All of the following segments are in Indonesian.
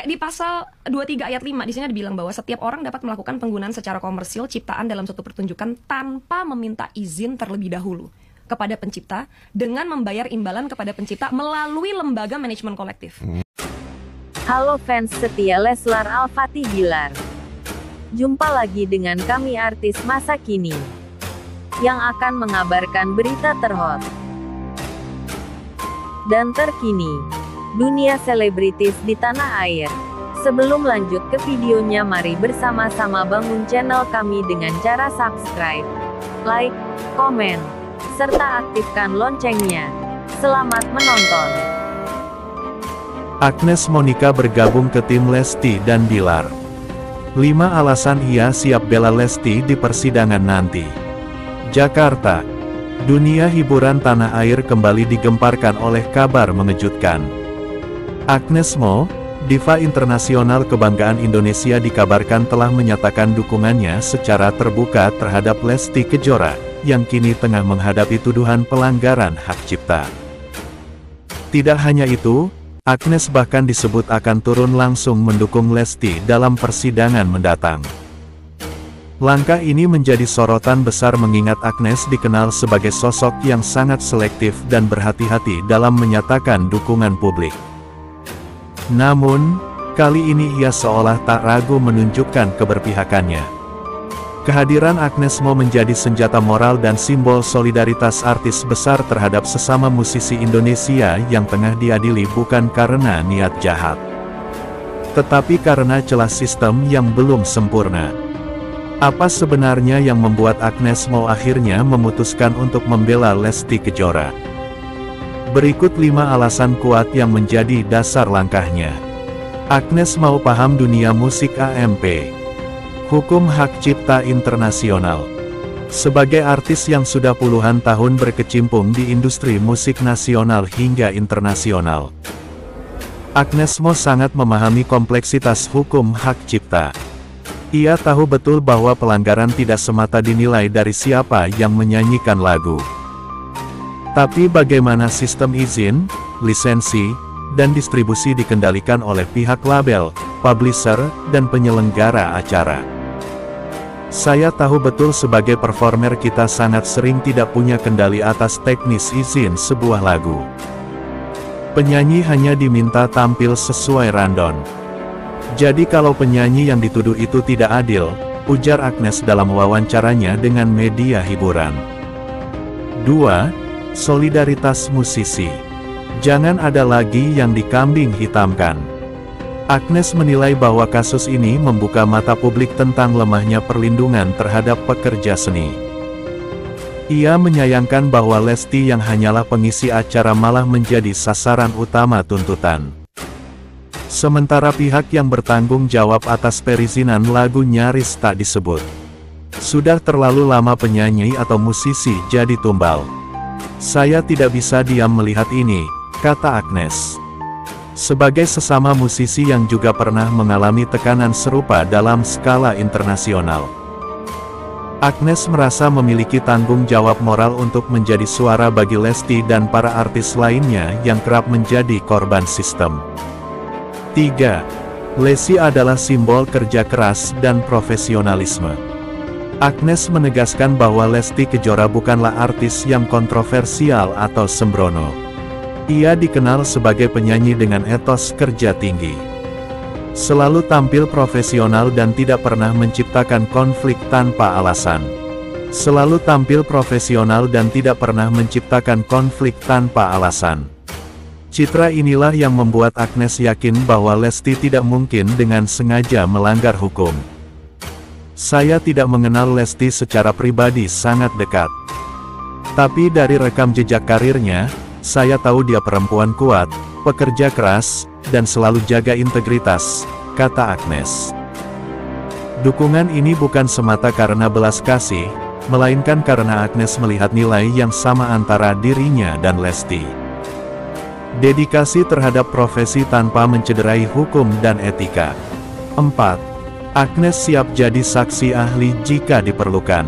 Kayak di pasal 23 ayat 5 di sini dibilang bahwa setiap orang dapat melakukan penggunaan secara komersil ciptaan dalam suatu pertunjukan tanpa meminta izin terlebih dahulu kepada pencipta dengan membayar imbalan kepada pencipta melalui lembaga manajemen kolektif. Halo fans setia Leslar Al-Fatih Bilar. Jumpa lagi dengan kami artis masa kini yang akan mengabarkan berita terhot dan terkini dunia selebritis di tanah air. Sebelum lanjut ke videonya, mari bersama-sama bangun channel kami dengan cara subscribe, like, komen, serta aktifkan loncengnya. Selamat menonton. Agnes Monica bergabung ke tim Lesti dan Bilar. 5 alasan ia siap bela Lesti di persidangan nanti. Jakarta. Dunia hiburan tanah air kembali digemparkan oleh kabar mengejutkan. Agnes Mo, diva internasional kebanggaan Indonesia, dikabarkan telah menyatakan dukungannya secara terbuka terhadap Lesti Kejora, yang kini tengah menghadapi tuduhan pelanggaran hak cipta. Tidak hanya itu, Agnes bahkan disebut akan turun langsung mendukung Lesti dalam persidangan mendatang. Langkah ini menjadi sorotan besar mengingat Agnes dikenal sebagai sosok yang sangat selektif dan berhati-hati dalam menyatakan dukungan publik. Namun, kali ini ia seolah tak ragu menunjukkan keberpihakannya. Kehadiran Agnes Mo menjadi senjata moral dan simbol solidaritas artis besar terhadap sesama musisi Indonesia yang tengah diadili bukan karena niat jahat, tetapi karena celah sistem yang belum sempurna. Apa sebenarnya yang membuat Agnes Mo akhirnya memutuskan untuk membela Lesti Kejora? Berikut 5 alasan kuat yang menjadi dasar langkahnya. Agnes mau paham dunia musik AMP. Hukum hak cipta internasional. Sebagai artis yang sudah puluhan tahun berkecimpung di industri musik nasional hingga internasional, Agnes Mo sangat memahami kompleksitas hukum hak cipta. Ia tahu betul bahwa pelanggaran tidak semata dinilai dari siapa yang menyanyikan lagu, tapi bagaimana sistem izin, lisensi, dan distribusi dikendalikan oleh pihak label, publisher, dan penyelenggara acara. Saya tahu betul sebagai performer kita sangat sering tidak punya kendali atas teknis izin sebuah lagu. Penyanyi hanya diminta tampil sesuai rundown. Jadi kalau penyanyi yang dituduh itu tidak adil, ujar Agnes dalam wawancaranya dengan media hiburan. 2. Solidaritas musisi. Jangan ada lagi yang dikambing hitamkan. Agnes menilai bahwa kasus ini membuka mata publik tentang lemahnya perlindungan terhadap pekerja seni. Ia menyayangkan bahwa Lesti yang hanyalah pengisi acara malah menjadi sasaran utama tuntutan. Sementara pihak yang bertanggung jawab atas perizinan lagu nyaris tak disebut. Sudah terlalu lama penyanyi atau musisi jadi tumbal. Saya tidak bisa diam melihat ini, kata Agnes. Sebagai sesama musisi yang juga pernah mengalami tekanan serupa dalam skala internasional, Agnes merasa memiliki tanggung jawab moral untuk menjadi suara bagi Lesti dan para artis lainnya yang kerap menjadi korban sistem. 3. Lesti adalah simbol kerja keras dan profesionalisme. Agnes menegaskan bahwa Lesti Kejora bukanlah artis yang kontroversial atau sembrono. Ia dikenal sebagai penyanyi dengan etos kerja tinggi. Selalu tampil profesional dan tidak pernah menciptakan konflik tanpa alasan. Selalu tampil profesional dan tidak pernah menciptakan konflik tanpa alasan. Citra inilah yang membuat Agnes yakin bahwa Lesti tidak mungkin dengan sengaja melanggar hukum. Saya tidak mengenal Lesti secara pribadi sangat dekat. Tapi dari rekam jejak karirnya, saya tahu dia perempuan kuat, pekerja keras, dan selalu jaga integritas, kata Agnes. Dukungan ini bukan semata karena belas kasih, melainkan karena Agnes melihat nilai yang sama antara dirinya dan Lesti. Dedikasi terhadap profesi tanpa mencederai hukum dan etika. 4. Agnes siap jadi saksi ahli jika diperlukan.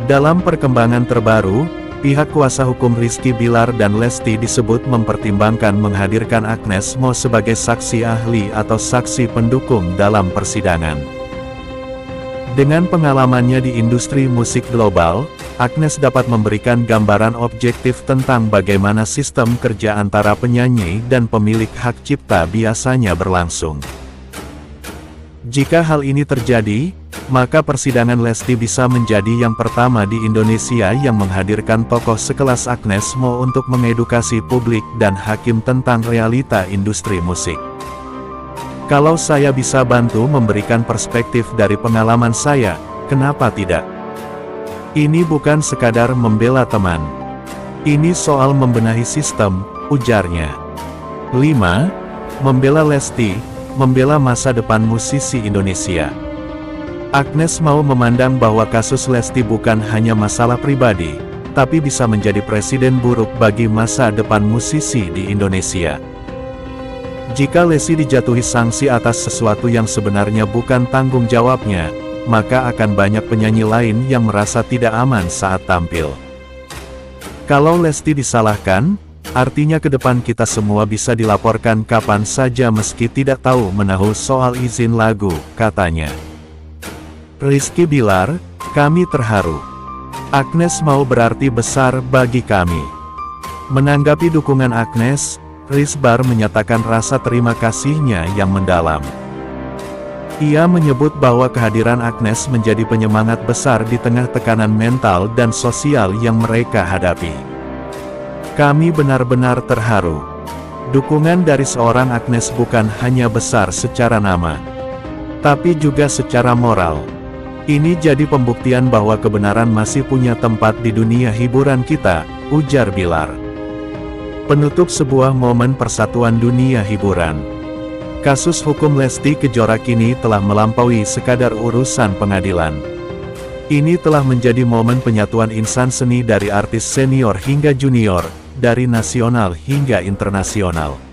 Dalam perkembangan terbaru, pihak kuasa hukum Rizky Bilar dan Lesti disebut mempertimbangkan menghadirkan Agnes Mo sebagai saksi ahli atau saksi pendukung dalam persidangan. Dengan pengalamannya di industri musik global, Agnes dapat memberikan gambaran objektif tentang bagaimana sistem kerja antara penyanyi dan pemilik hak cipta biasanya berlangsung. Jika hal ini terjadi, maka persidangan Lesti bisa menjadi yang pertama di Indonesia yang menghadirkan tokoh sekelas Agnes Mo untuk mengedukasi publik dan hakim tentang realita industri musik. Kalau saya bisa bantu memberikan perspektif dari pengalaman saya, kenapa tidak? Ini bukan sekadar membela teman. Ini soal membenahi sistem, ujarnya. 5. Membela Lesti, membela masa depan musisi Indonesia. Agnes mau memandang bahwa kasus Lesti bukan hanya masalah pribadi, tapi bisa menjadi presiden buruk bagi masa depan musisi di Indonesia. Jika Lesti dijatuhi sanksi atas sesuatu yang sebenarnya bukan tanggung jawabnya, maka akan banyak penyanyi lain yang merasa tidak aman saat tampil. Kalau Lesti disalahkan, artinya ke depan kita semua bisa dilaporkan kapan saja meski tidak tahu menahu soal izin lagu, katanya. Rizky Bilar, kami terharu. Agnes Mo berarti besar bagi kami. Menanggapi dukungan Agnes, Rizbar menyatakan rasa terima kasihnya yang mendalam. Ia menyebut bahwa kehadiran Agnes menjadi penyemangat besar di tengah tekanan mental dan sosial yang mereka hadapi. Kami benar-benar terharu. Dukungan dari seorang Agnes bukan hanya besar secara nama, tapi juga secara moral. Ini jadi pembuktian bahwa kebenaran masih punya tempat di dunia hiburan kita, ujar Bilar. Penutup sebuah momen persatuan dunia hiburan. Kasus hukum Lesti Kejora kini telah melampaui sekadar urusan pengadilan. Ini telah menjadi momen penyatuan insan seni dari artis senior hingga junior, dari nasional hingga internasional.